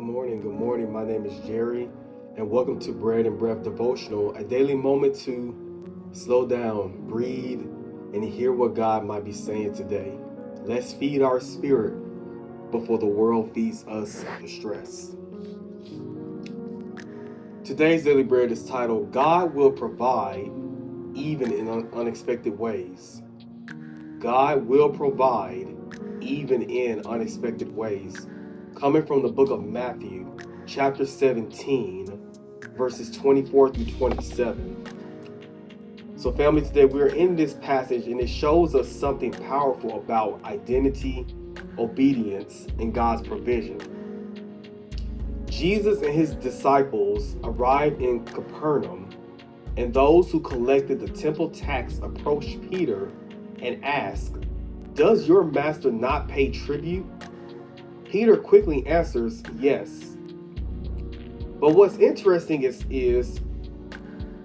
Good morning. Good morning. My name is Jerry, and welcome to Bread and Breath Devotional, a daily moment to slow down, breathe, and hear what God might be saying today. Let's feed our spirit before the world feeds us the stress. Today's daily bread is titled, God Will Provide Even in Unexpected Ways. God will provide even in unexpected ways. Coming from the book of Matthew, chapter 17, verses 24 through 27. So family, today we're in this passage and it shows us something powerful about identity, obedience, and God's provision. Jesus and his disciples arrived in Capernaum, and those who collected the temple tax approached Peter and asked, "Does your master not pay tribute?" Peter quickly answers, "Yes." But what's interesting is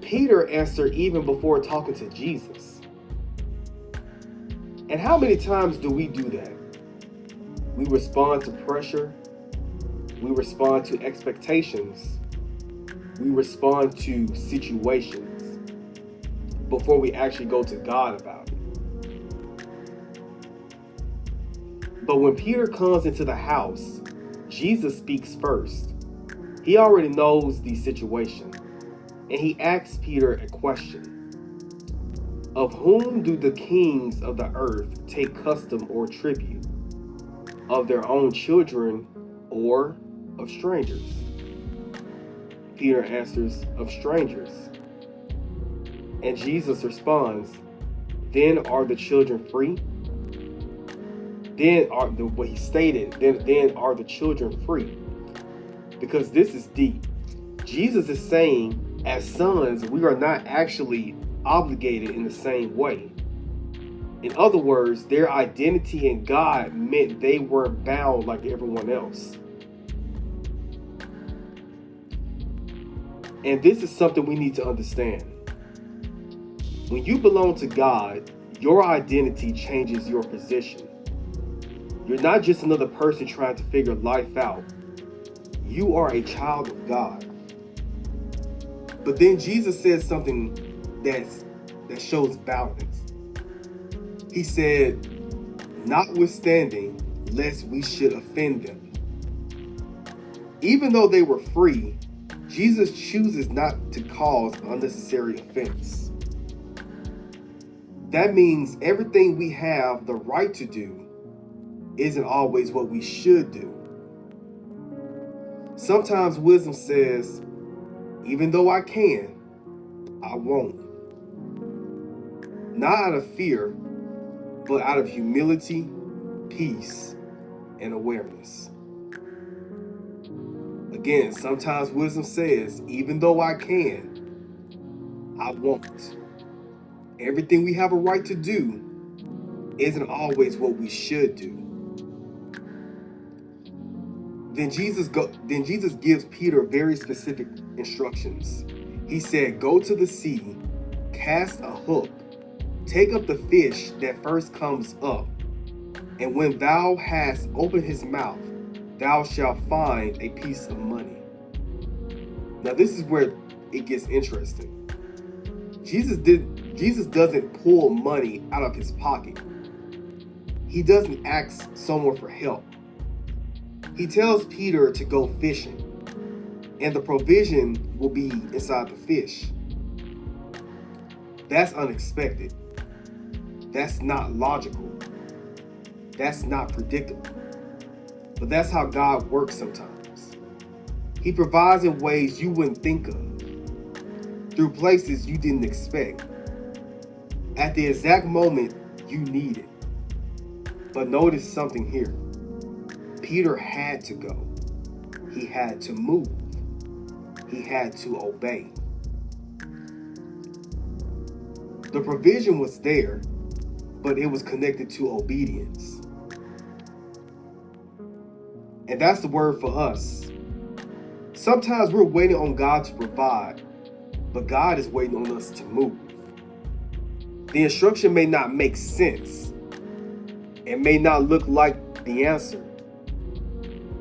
Peter answered even before talking to Jesus. And how many times do we do that? We respond to pressure, we respond to expectations, we respond to situations before we actually go to God about it. But when Peter comes into the house, Jesus speaks first. He already knows the situation, and he asks Peter a question. Of whom do the kings of the earth take custom or tribute? Of their own children or of strangers? Peter answers, of strangers. And Jesus responds, then are the children free? Then are the children free? Because this is deep. Jesus is saying, as sons, we are not actually obligated in the same way. In other words, their identity in God meant they weren't bound like everyone else. And this is something we need to understand. When you belong to God, your identity changes your position. You're not just another person trying to figure life out. You are a child of God. But then Jesus says something that shows balance. He said, notwithstanding, lest we should offend them. Even though they were free, Jesus chooses not to cause unnecessary offense. That means everything we have the right to do isn't always what we should do. Sometimes wisdom says, even though I can, I won't. Not out of fear, but out of humility, peace, and awareness. Again, sometimes wisdom says, even though I can, I won't. Everything we have a right to do isn't always what we should do. Then Jesus gives Peter very specific instructions. He said, go to the sea, cast a hook, take up the fish that first comes up, and when thou hast opened his mouth, thou shalt find a piece of money. Now this is where it gets interesting. Jesus doesn't pull money out of his pocket. He doesn't ask someone for help. He tells Peter to go fishing, and the provision will be inside the fish. That's unexpected. That's not logical. That's not predictable. But that's how God works sometimes. He provides in ways you wouldn't think of, through places you didn't expect, at the exact moment you need it. But notice something here. Peter had to go. He had to move. He had to obey. The provision was there, but it was connected to obedience. And that's the word for us. Sometimes we're waiting on God to provide, but God is waiting on us to move. The instruction may not make sense. It may not look like the answer,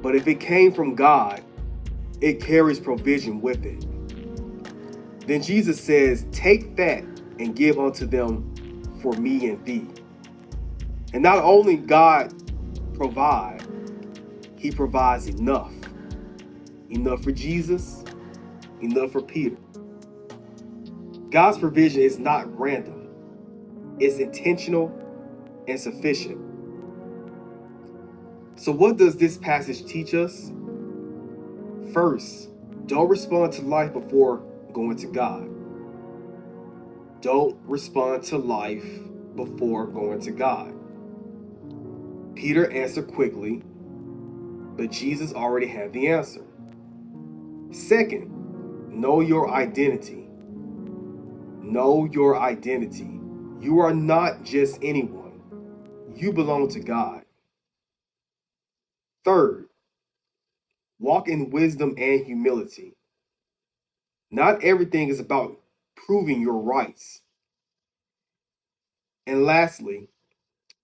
But if it came from God, it carries provision with it. Then Jesus says, take that and give unto them for me and thee. And not only God provide, he provides enough. Enough for Jesus, enough for Peter. God's provision is not random. It's intentional and sufficient. So what does this passage teach us? First, don't respond to life before going to God. Don't respond to life before going to God. Peter answered quickly, but Jesus already had the answer. Second, know your identity. Know your identity. You are not just anyone. You belong to God. Third, walk in wisdom and humility. Not everything is about proving your rights. And lastly,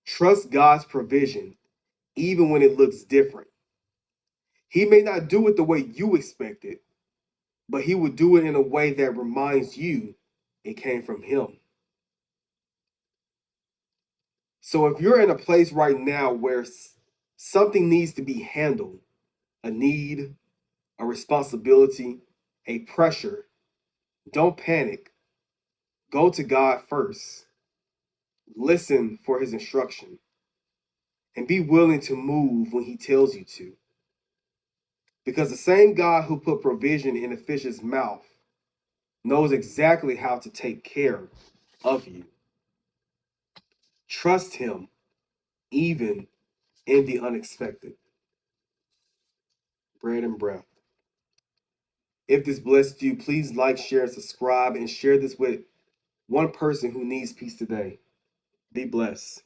trust God's provision even when it looks different. He may not do it the way you expect it, but he will do it in a way that reminds you it came from him. So if you're in a place right now where something needs to be handled, a need, a responsibility, a pressure, don't panic. Go to God first. Listen for his instruction and be willing to move when he tells you to. Because the same God who put provision in a fish's mouth knows exactly how to take care of you. Trust him even in the unexpected. Bread and breath. If this blessed you, please like, share, and subscribe, and share this with one person who needs peace today. Be blessed.